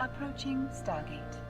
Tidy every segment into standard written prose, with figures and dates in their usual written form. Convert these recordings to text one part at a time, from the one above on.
Approaching Stargate.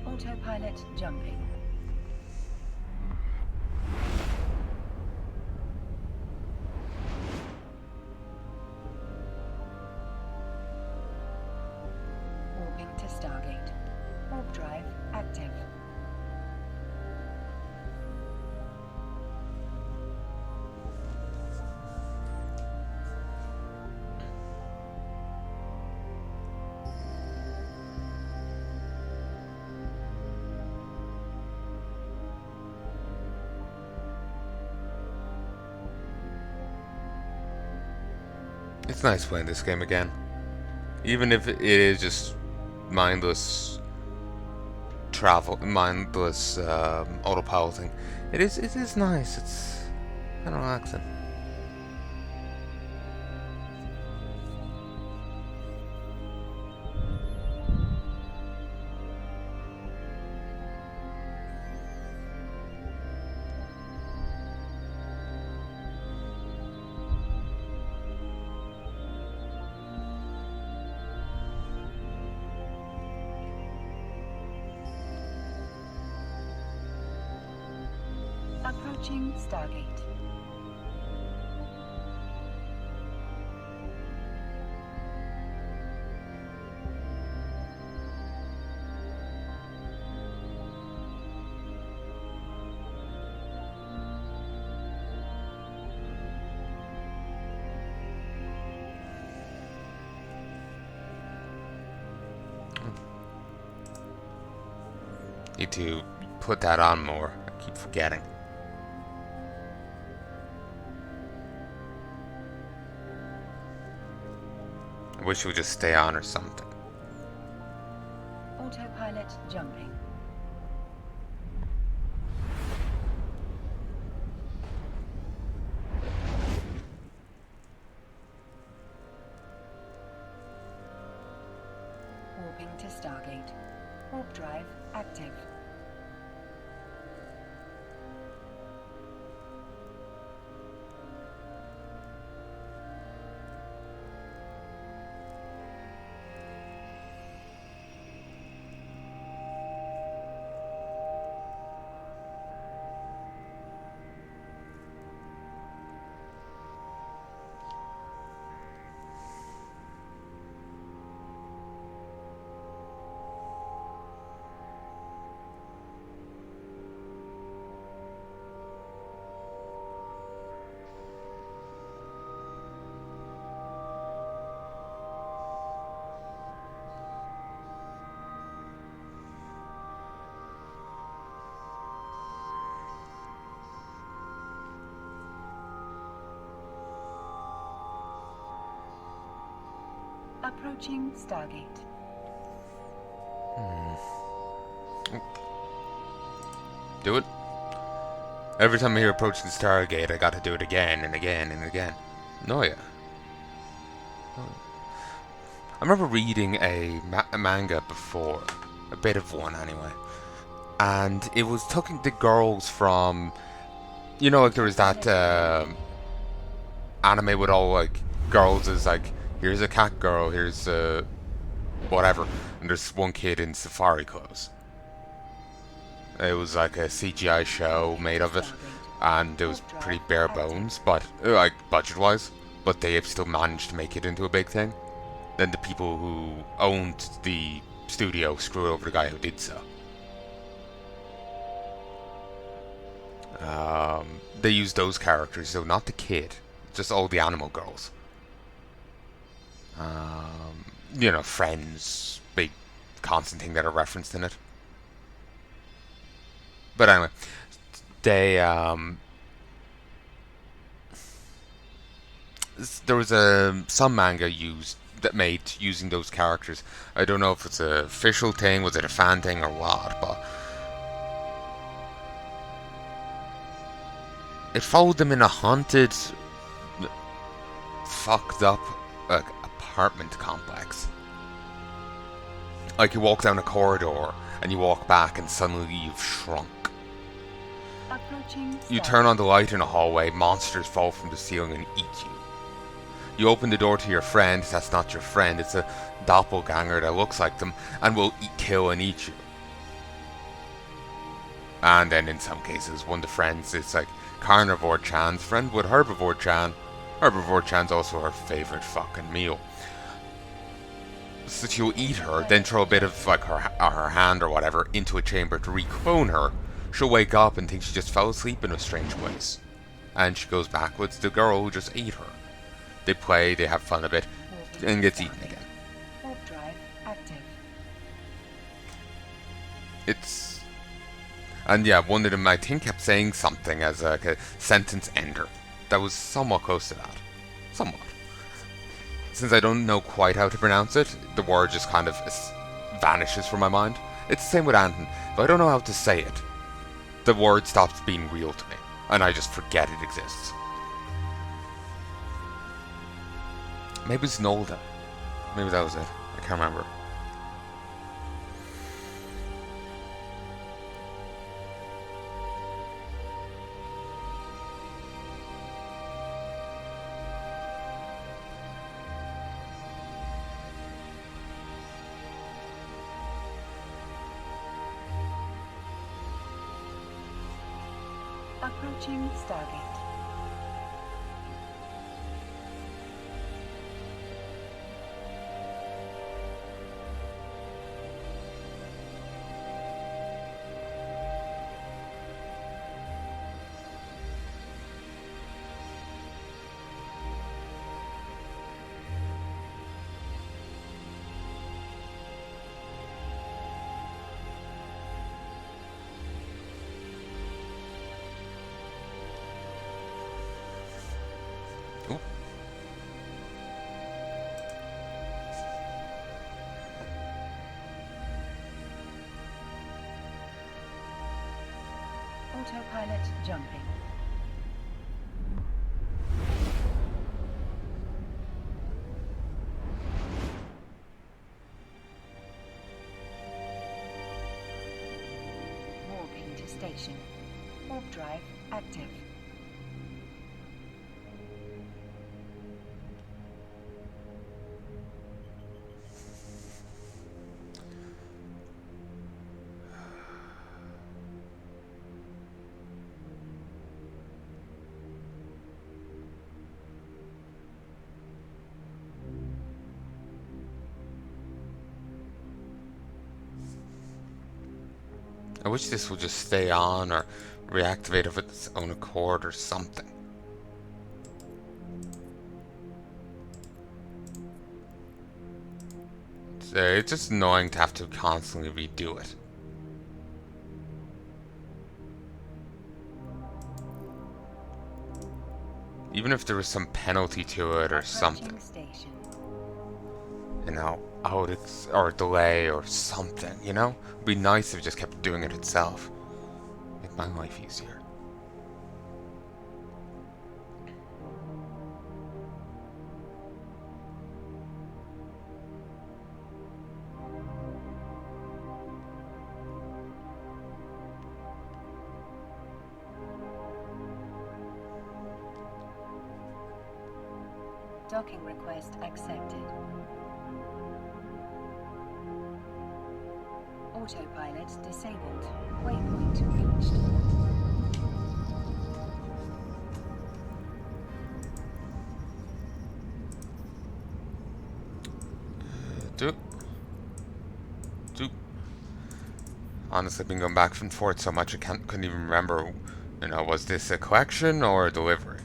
Autopilot jumping. Warping to Stargate. Warp drive active. It's nice playing this game again. Even if it is just mindless travel, mindless autopiloting. It is nice. It's kind of relaxing. Approaching Stargate. Need to put that on more. I keep forgetting. I wish it would just stay on or something. Autopilot jumping. Warping to Stargate. Warp drive active. Approaching Stargate. Do it. Every time I hear approaching Stargate, I got to do it again and again and again. No, yeah. I remember reading a manga before, a bit of one anyway, and it was taking the girls from, you know, like there was that anime with all like girls is like, here's a cat girl, here's whatever, and there's one kid in safari clothes. It was like a CGI show made of it, and it was pretty bare bones, but like budget-wise, but they have still managed to make it into a big thing. Then the people who owned the studio screwed over the guy who did so. They used those characters, so not the kid, just all the animal girls. You know, friends, big constant thing that are referenced in it. But anyway, they there was some manga used that made using those characters. I don't know if it's an official thing, was it a fan thing or what, but it followed them in a haunted, fucked up apartment complex. Like you walk down a corridor and you walk back and suddenly you've shrunk. You turn on the light in a hallway, monsters fall from the ceiling and eat you. You open the door to your friend, that's not your friend, it's a doppelganger that looks like them and will kill and eat you. And then in some cases, one of the friends, it's like Carnivore Chan's friend with Herbivore Chan. Herbivore Chan's also her favourite fucking meal. So she'll eat her, then throw a bit of like her hand or whatever into a chamber to reclone her. She'll wake up and think she just fell asleep in a strange place. And she goes back with the girl who just ate her. They play, they have fun a bit, and gets eaten again. Warp drive active. It's... And yeah, one of them I think kept saying something as like a sentence ender. That was somewhat close to that. Somewhat. Since I don't know quite how to pronounce it, the word just kind of vanishes from my mind. It's the same with Anton. If I don't know how to say it, the word stops being real to me, and I just forget it exists. Maybe it's Nolda. Maybe that was it. I can't remember. Approaching Stargate. Autopilot jumping. Warping to station. Warp drive active. I wish this would just stay on or reactivate of its own accord or something. It's just annoying to have to constantly redo it. Even if there was some penalty to it or something. You know, or delay or something, you know? It'd be nice if it just kept doing it itself. Make my life easier. Docking request accepted. Autopilot disabled. Waypoint reached. Honestly, I've been going back and forth so much I couldn't even remember, you know, was this a collection or a delivery?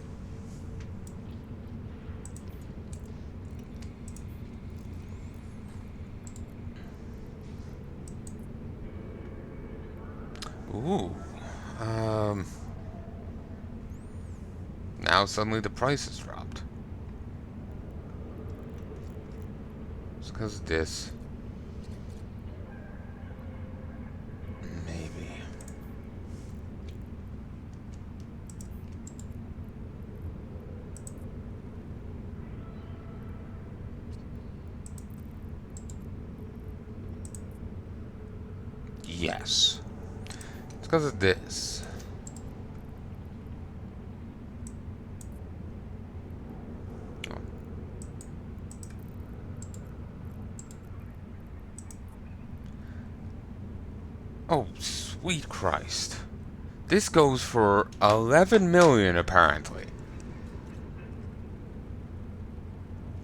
Ooh. Now suddenly the price has dropped. It's because of this. Maybe. Yes. It's because of this. Oh, sweet Christ. This goes for 11 million apparently.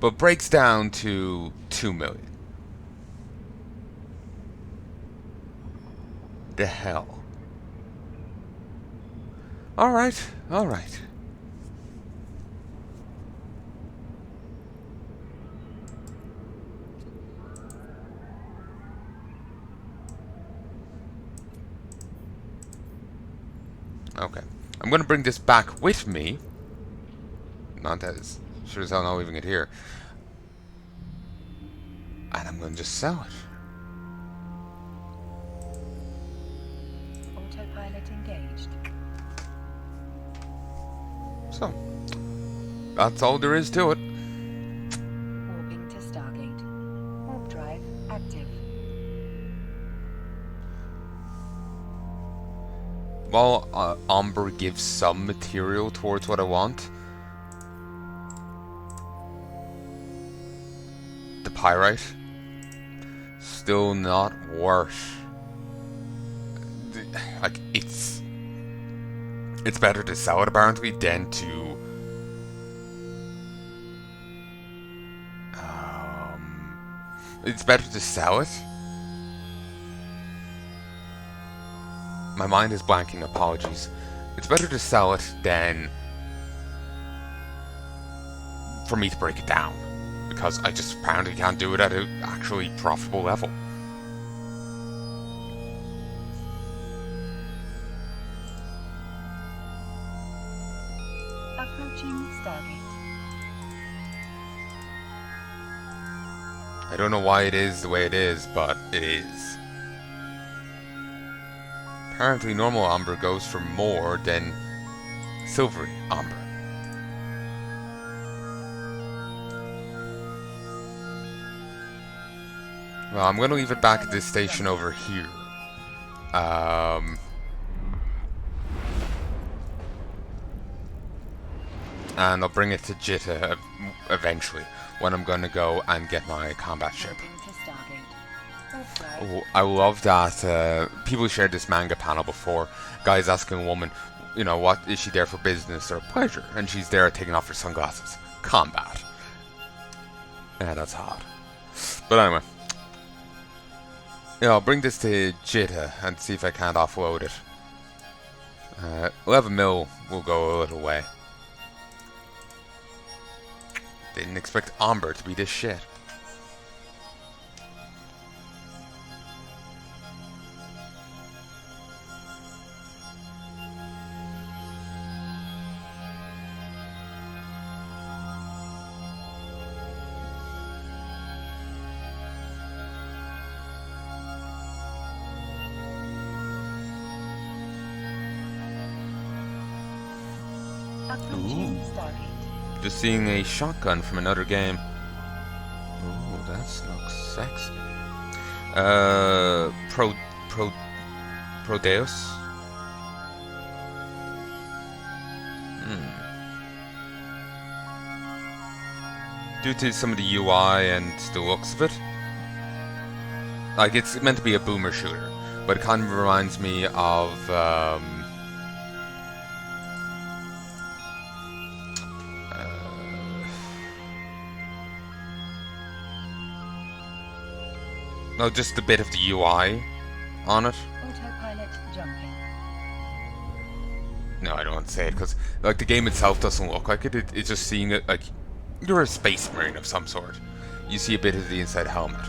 But breaks down to 2 million. The hell. Alright, alright. Okay. I'm gonna bring this back with me. Not that it's sure as hell not leaving it here. And I'm gonna just sell it. Autopilot engaged. So, that's all there is to it. Warping to Stargate. Warp drive active. While Amber gives some material towards what I want, the pyrite still not worth. Like it's better to sell it apparently than to it's better to sell it. My mind is blanking, apologies. It's better to sell it than for me to break it down, because I just apparently can't do it at an actually profitable level. Approaching Stargate. I don't know why it is the way it is, but it is. Apparently normal amber goes for more than silvery amber. Well, I'm going to leave it back at this station over here. And I'll bring it to Jitta eventually, when I'm going to go and get my combat ship. Oh, I love that people shared this manga panel before. Guys asking a woman, you know, what is she there for, business or pleasure? And she's there taking off her sunglasses. Combat. Yeah, that's hot. But anyway. Yeah, I'll bring this to Jitta and see if I can't offload it. 11 mil will go a little way. Didn't expect Amber to be this shit. Approaching Stargate. Just seeing a shotgun from another game. Ooh, that looks sexy. Prodeus? Due to some of the UI and the looks of it. Like, it's meant to be a boomer shooter, but it kind of reminds me of, no, just a bit of the UI on it. Autopilot jumping. No, I don't want to say it, because, like, the game itself doesn't look like it. It's just seeing it, like, you're a space marine of some sort. You see a bit of the inside helmet.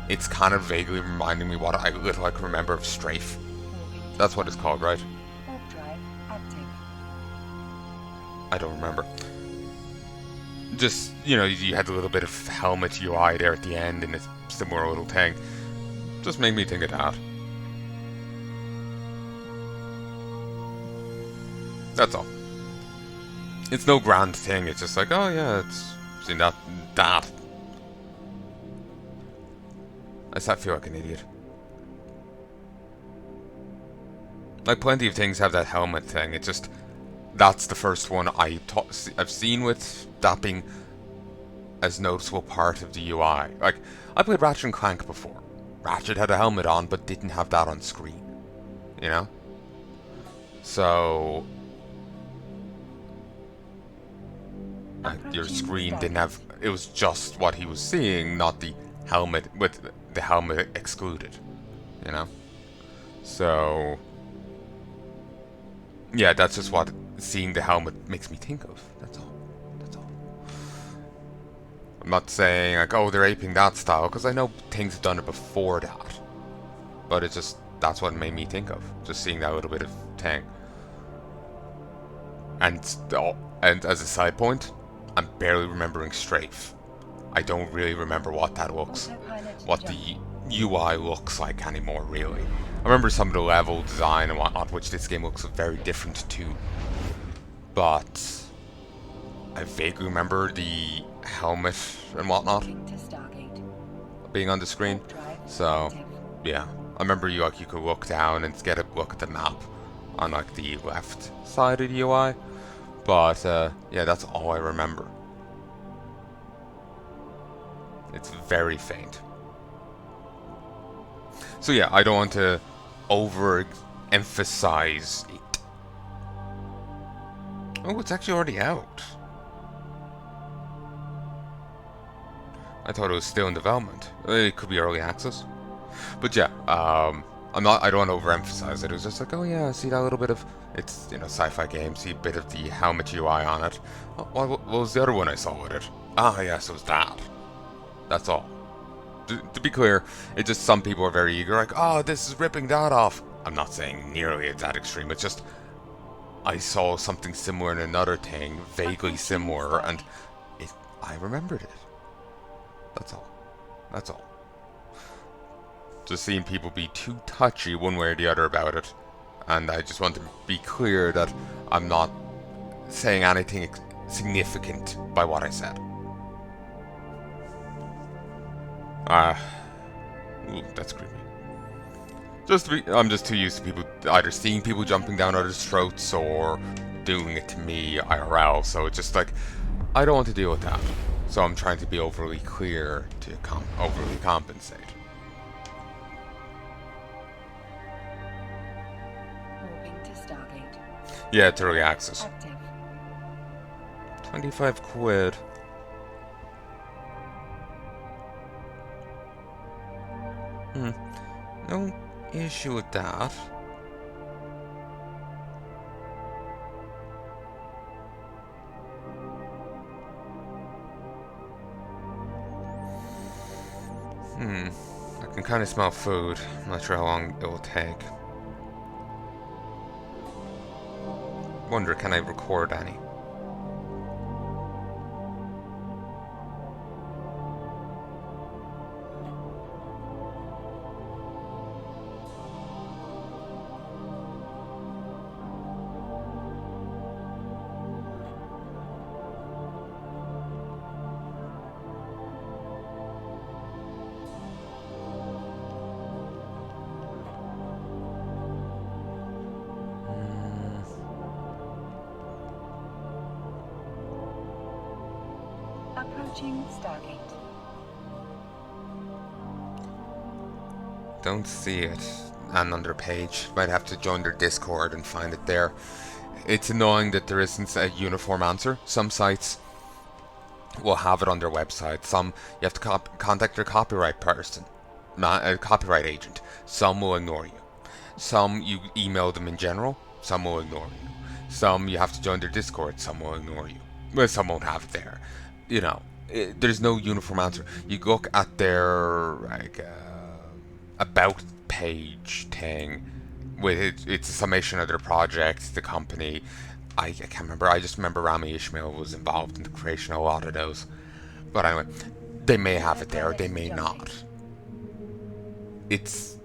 It's kind of vaguely reminding me what I can remember of Strafe. Moving That's what it's called, right? Warp drive active. I don't remember. Just, you know, you had a little bit of helmet UI there at the end, and it's similar little thing. Just made me think of that. That's all. It's no grand thing, it's just like, oh yeah, it's seen that. I start feel like an idiot. Like, plenty of things have that helmet thing, it's just, that's the first one I've seen with that being as noticeable part of the UI. Like, I played Ratchet and Clank before. Ratchet had a helmet on, but didn't have that on screen. You know? So... your screen didn't have... It was just what he was seeing, not the helmet, with the helmet excluded. You know? So... yeah, that's just what seeing the helmet makes me think of. That's all. That's all. I'm not saying, like, oh, they're aping that style, because I know things have done it before that. But it's just, that's what it made me think of. Just seeing that little bit of thing. And as a side point, I'm barely remembering Strafe. I don't really remember what that looks, what the UI looks like anymore, really. I remember some of the level design and whatnot, which this game looks very different to. But I vaguely remember the helmet and whatnot being on the screen. So yeah, I remember you could look down and get a look at the map on like the left side of the UI. But yeah, that's all I remember. It's very faint. So yeah, I don't want to over-emphasize it. Oh, it's actually already out. I thought it was still in development. It could be early access. But yeah, I don't want to overemphasize it. It was just like, oh yeah, see that little bit of, it's, you know, sci-fi game, see a bit of the helmet UI on it. What was the other one I saw with it? Ah, yes, it was that. That's all. To be clear, it's just some people are very eager, like, oh, this is ripping that off. I'm not saying nearly it's that extreme, it's just, I saw something similar in another thing, vaguely similar, and I remembered it. That's all. That's all. Just seeing people be too touchy one way or the other about it. And I just want to be clear that I'm not saying anything significant by what I said. Ooh, that's creepy. I'm just too used to people either seeing people jumping down others' throats or doing it to me IRL, so it's just like, I don't want to deal with that. So I'm trying to be overly clear to overly compensate. Moving to Stargate. Yeah, it's early access. Active. 25 quid. No issue with that. I can kind of smell food. I'm not sure how long it will take. Wonder, can I record any? Approaching Stargate. Don't see it on their page. Might have to join their Discord and find it there. It's annoying that there isn't a uniform answer. Some sites will have it on their website. Some you have to contact their copyright person, not a copyright agent. Some will ignore you. Some you email them in general. Some will ignore you. Some you have to join their Discord. Some will ignore you. Well, some won't have it there. You know, there's no uniform answer. You look at their like about page thing, with it's a summation of their projects, the company. I can't remember. I just remember Rami Ishmael was involved in the creation of a lot of those. But anyway, they may have it there, they may not. It's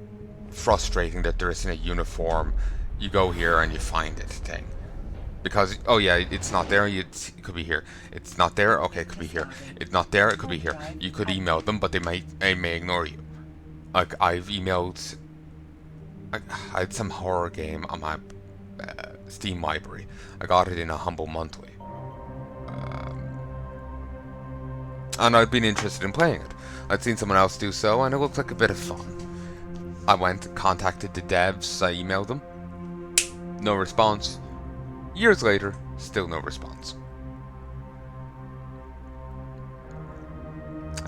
frustrating that there isn't a uniform, you go here and you find it thing. Because, oh yeah, it's not there, it could be here. It's not there, okay, it could be here. It's not there, it could be here. You could email them, but they may ignore you. Like, I've emailed... I had some horror game on my Steam library. I got it in a Humble Monthly. And I'd been interested in playing it. I'd seen someone else do so, and it looked like a bit of fun. I went, contacted the devs, I emailed them. No response. Years later, still no response.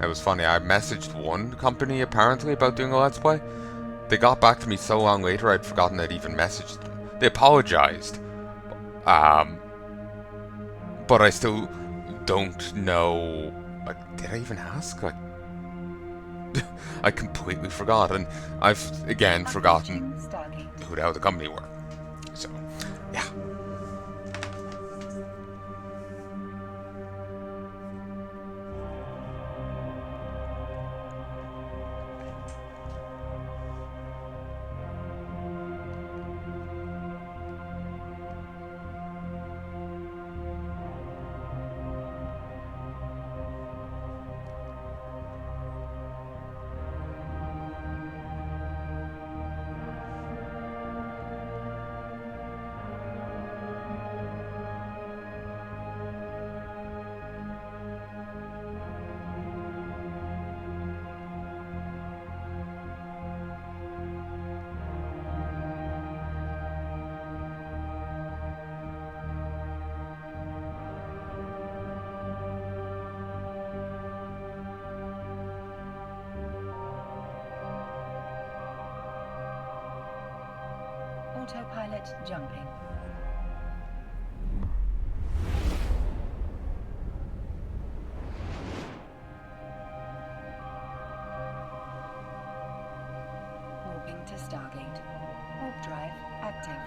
It was funny, I messaged one company apparently about doing a Let's Play. They got back to me so long later I'd forgotten I'd even messaged them. They apologized. But I still don't know... Like, did I even ask? Like, I completely forgot, and I've, again, forgotten who the hell the company were. So, yeah. Autopilot jumping. Warping to Stargate. Warp drive active.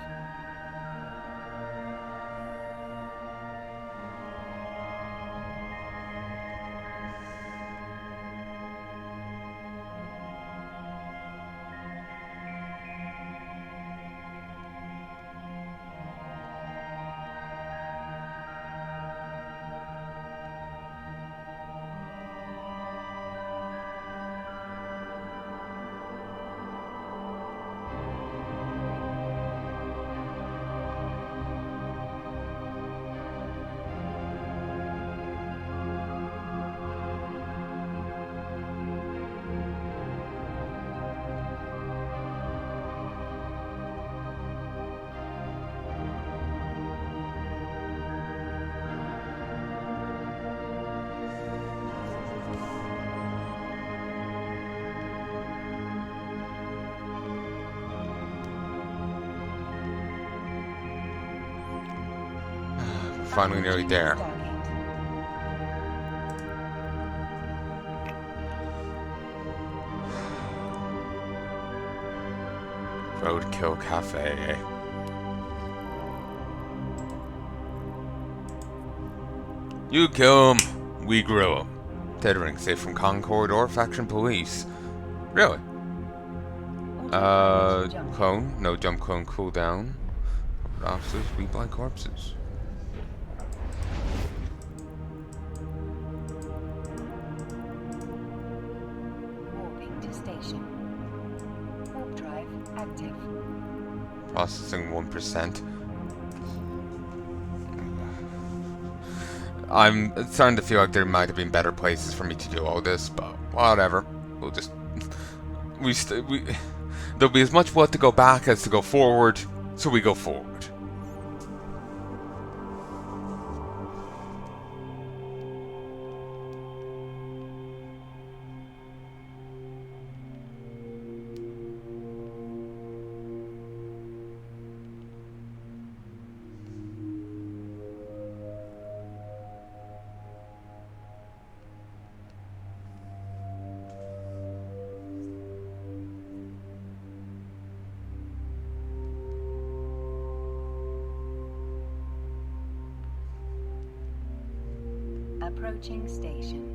Finally nearly there. Roadkill Cafe, eh? You kill him, we grill him. Tethering safe from Concord or faction police. Really? Clone? No jump clone cooldown. Officers, we blind corpses. Warping to station. Warp drive active. Processing 1%. I'm starting to feel like there might have been better places for me to do all this, but whatever. We'll just... There'll be as much blood to go back as to go forward, so we go forward. Approaching station.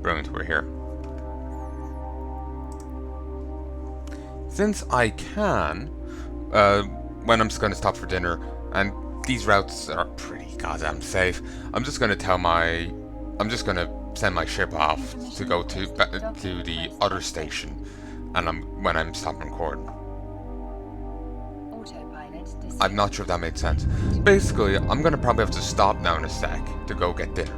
Brilliant, we're here. Since I can, when I'm just going to stop for dinner, and these routes are pretty goddamn safe, I'm just going to send my ship off to go to the other station, and when I'm stopping recording. I'm not sure if that made sense. Basically, I'm going to probably have to stop now in a sec to go get dinner.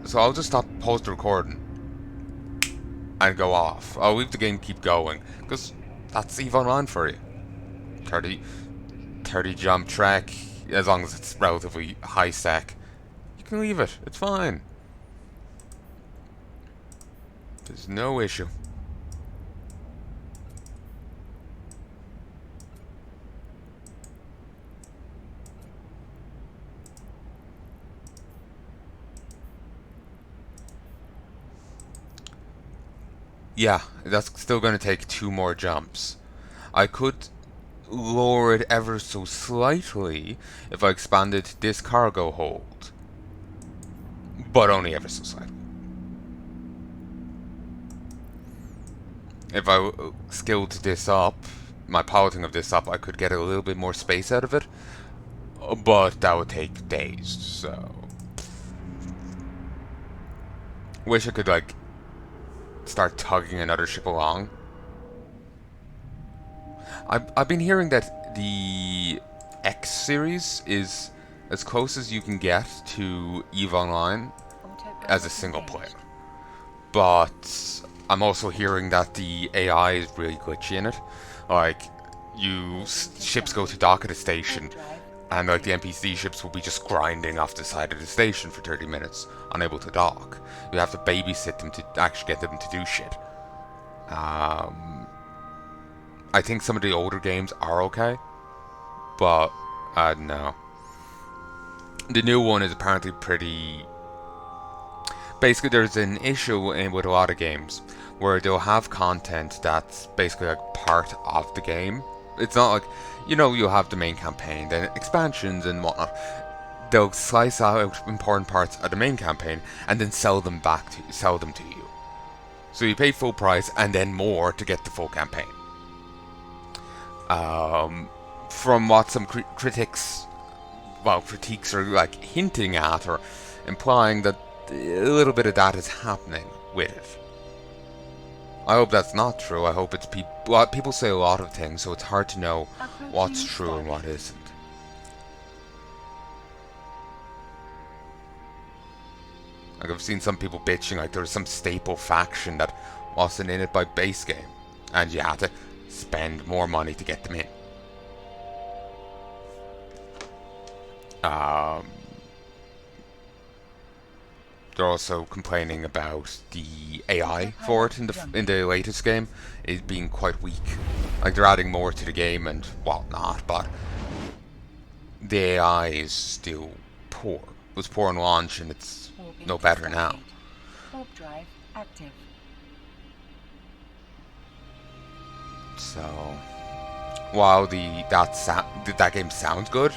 So I'll just stop post recording and go off. I'll leave the game keep going, because that's EVE Online for you. 30 jump trek, as long as it's relatively high sec. You can leave it, it's fine. There's no issue. Yeah, that's still going to take 2 more jumps. I could lower it ever so slightly if I expanded this cargo hold, but only ever so slightly. If I skilled this up, my piloting of this up, I could get a little bit more space out of it, but that would take days, so... Wish I could, like, start tugging another ship along. I've been hearing that the X series is as close as you can get to EVE Online as a single player. But I'm also hearing that the AI is really glitchy in it. Like, ships go to dock at a station, and like the NPC ships will be just grinding off the side of the station for 30 minutes, unable to dock. You have to babysit them to actually get them to do shit. I think some of the older games are okay, but no. The new one is apparently pretty... Basically, there's an issue with a lot of games where they'll have content that's basically like part of the game. It's not like, you'll have the main campaign, then expansions and whatnot. They'll slice out important parts of the main campaign and then sell them to you. So you pay full price and then more to get the full campaign. From what some critiques are like hinting at or implying that a little bit of that is happening with it. I hope that's not true. I hope it's people say a lot of things, so it's hard to know what's true and what isn't. Like, I've seen some people bitching like there was some staple faction that wasn't in it by base game, and you had to spend more money to get them in. They're also complaining about the AI for it in the latest game is being quite weak. Like, they're adding more to the game and whatnot, but the AI is still poor. It was poor on launch and it's no better now. Warp drive active. So, while that game sounds good,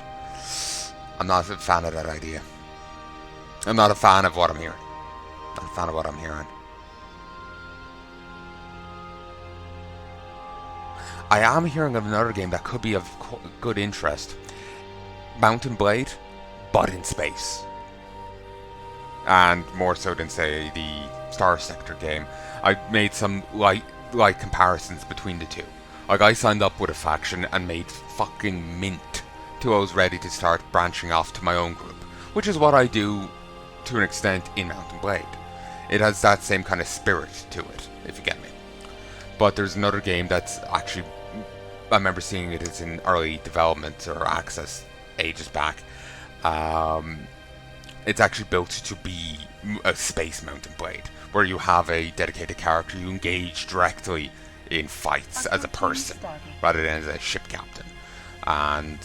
I'm not a fan of that idea. I'm not a fan of what I'm hearing. Not a fan of what I'm hearing. I am hearing of another game that could be of good interest. Mountain Blade, but in space. And more so than, say, the Star Sector game. I made some light comparisons between the two. Like, I signed up with a faction and made fucking mint till I was ready to start branching off to my own group, which is what I do to an extent in Mountain Blade. It has that same kind of spirit to it, if you get me. But there's another game that's actually, I remember seeing it as in early development or access ages back. It's actually built to be a space mountain blade, where you have a dedicated character you engage directly in fights as a person, rather than as a ship captain, and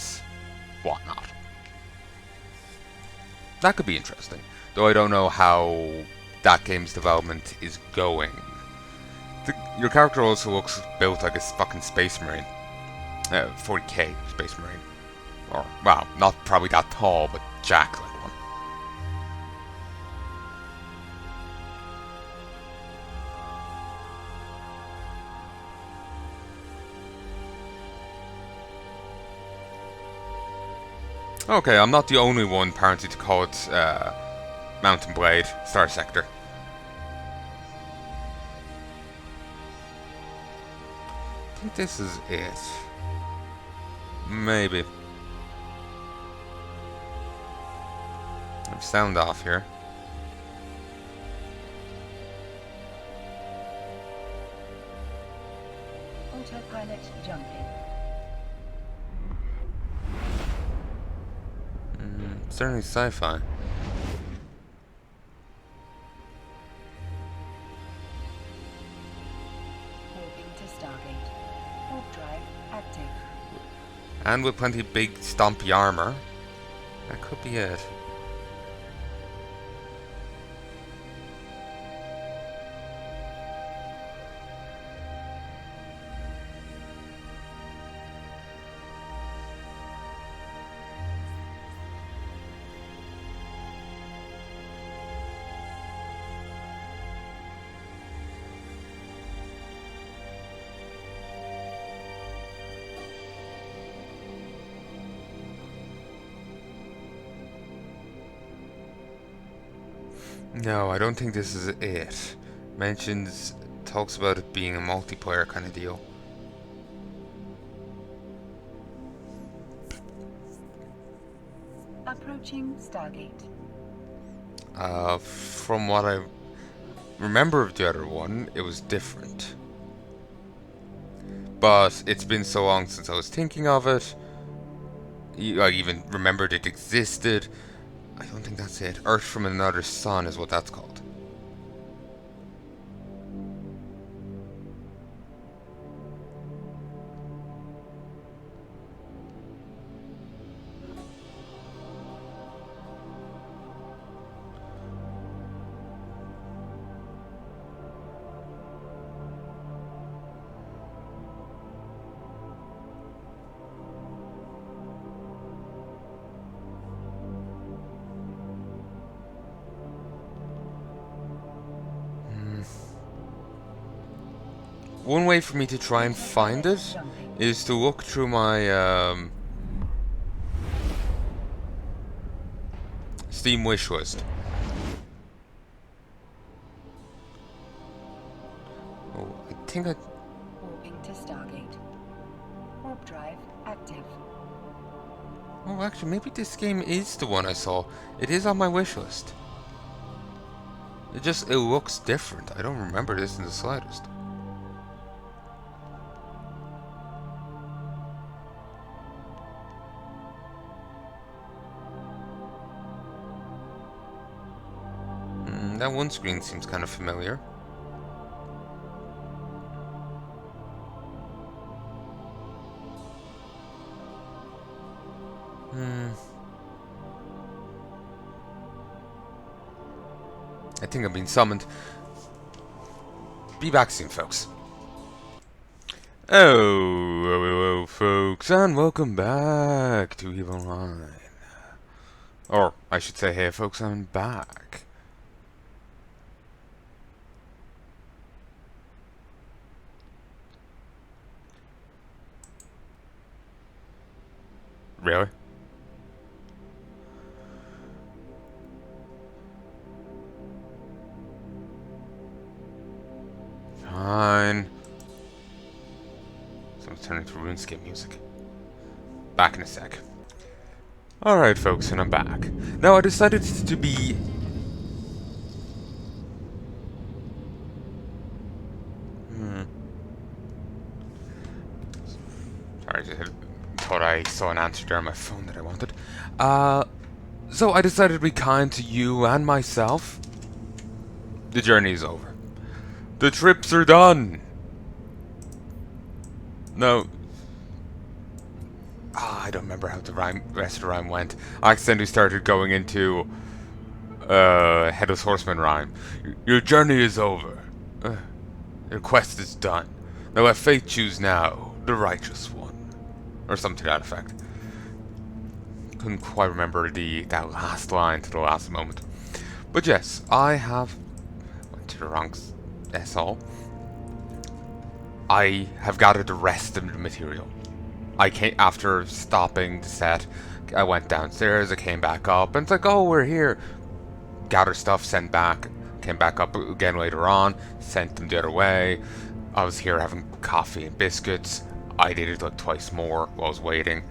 whatnot. That could be interesting, though I don't know how that game's development is going. Your character also looks built like a fucking space marine. 40k space marine. Or, well, not probably that tall, but jack like one. Okay, I'm not the only one apparently to call it Mountain Blade, Star Sector. I think this is it. Maybe. Sound off here. Autopilot jumping. Certainly sci-fi. Moving to Stargate. Warp drive active. And with plenty of big stompy armor. That could be it. No, I don't think this is it. Talks about it being a multiplayer kind of deal. Approaching Stargate. From what I remember of the other one, it was different. But it's been so long since I was thinking of it. I even remembered it existed. I don't think that's it. Earth from Another Sun is what that's called. One way for me to try and find it is to look through my Steam wishlist. Oh, I think I... Warping to Stargate. Warp drive active. Oh, actually, maybe this game is the one I saw. It is on my wishlist. It looks different. I don't remember this in the slightest. That one screen seems kind of familiar. I think I've been summoned. Be back soon, folks. Hello, folks, and welcome back to Palanai. Or, I should say, hey, folks, I'm back. Really? Fine. Someone's turning to RuneScape music. Back in a sec. Alright, folks, and I'm back. Now, I decided to be... I just thought I saw an answer there on my phone that I wanted. So I decided to be kind to you and myself. The journey is over. The trips are done. No. I don't remember how the rest of the rhyme went. I accidentally started going into Headless Horseman rhyme. Your journey is over. Your quest is done. Now let fate choose now, the righteous one. Or something to that effect. Couldn't quite remember that last line to the last moment. But yes, I have... went to the wrong SL. I have gathered the rest of the material. I came after stopping the set. I went downstairs. I came back up, and it's like, oh, we're here. Gather stuff, sent back. Came back up again later on. Sent them the other way. I was here having coffee and biscuits. I did it like twice more while I was waiting,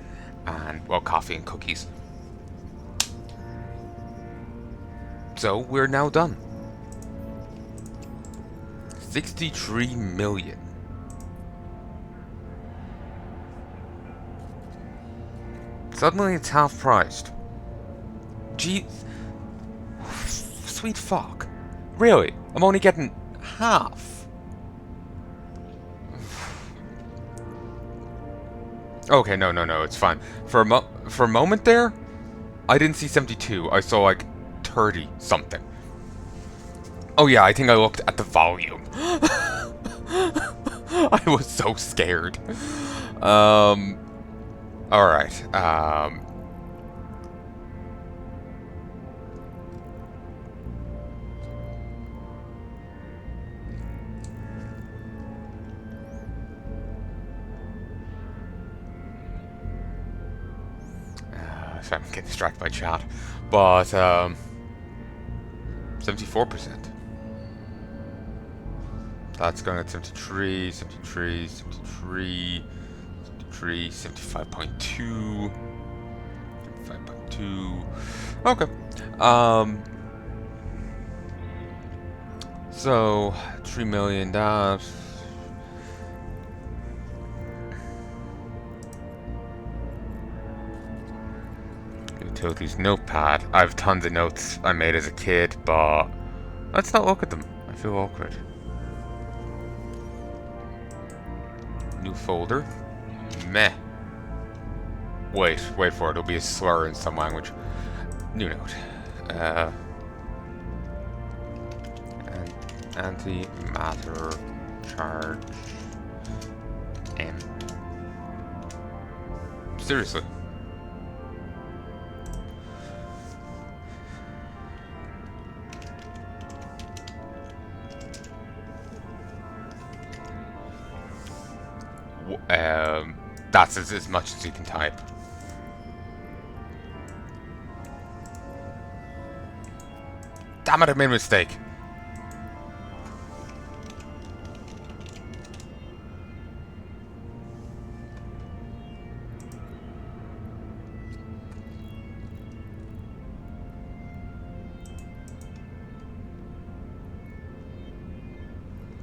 and well, coffee and cookies. So we're now done. 63 million. Suddenly it's half priced. Gee, sweet fuck. Really? I'm only getting half. Okay, no, it's fine. For a moment there, I didn't see 72. I saw like 30 something. Oh yeah, I think I looked at the volume. I was so scared. Alright, so I'm getting distracted by chat. But, 74%. That's going at 73, 73, 73, 73, 75.2, 75.2. Okay. So $3 million. Utilities notepad. I have tons of notes I made as a kid, but let's not look at them. I feel awkward. New folder. Meh. Wait for it. It'll be a slur in some language. New note. Antimatter charge M. Seriously. That's as much as you can type. Damn it, I made a mistake.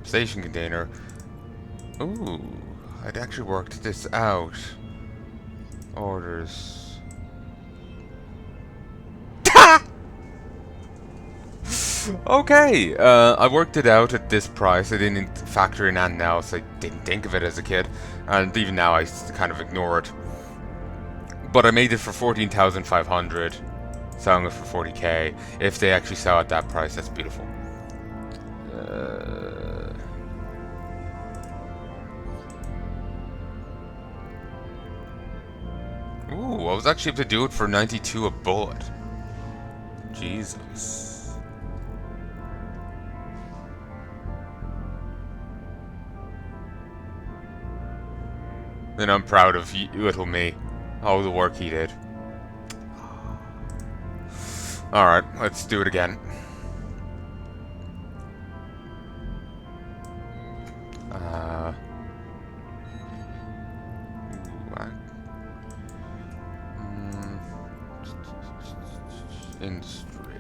Station container. Ooh. I'd actually worked this out. Orders. Okay, I worked it out at this price. I didn't factor in anything else. I didn't think of it as a kid, and even now I kind of ignore it. But I made it for 14,500, selling it for 40k. If they actually sell at that price, that's beautiful. Ooh, I was actually able to do it for 92 a bullet. Jesus. Then I'm proud of little me. All the work he did. Alright, let's do it again. Industry.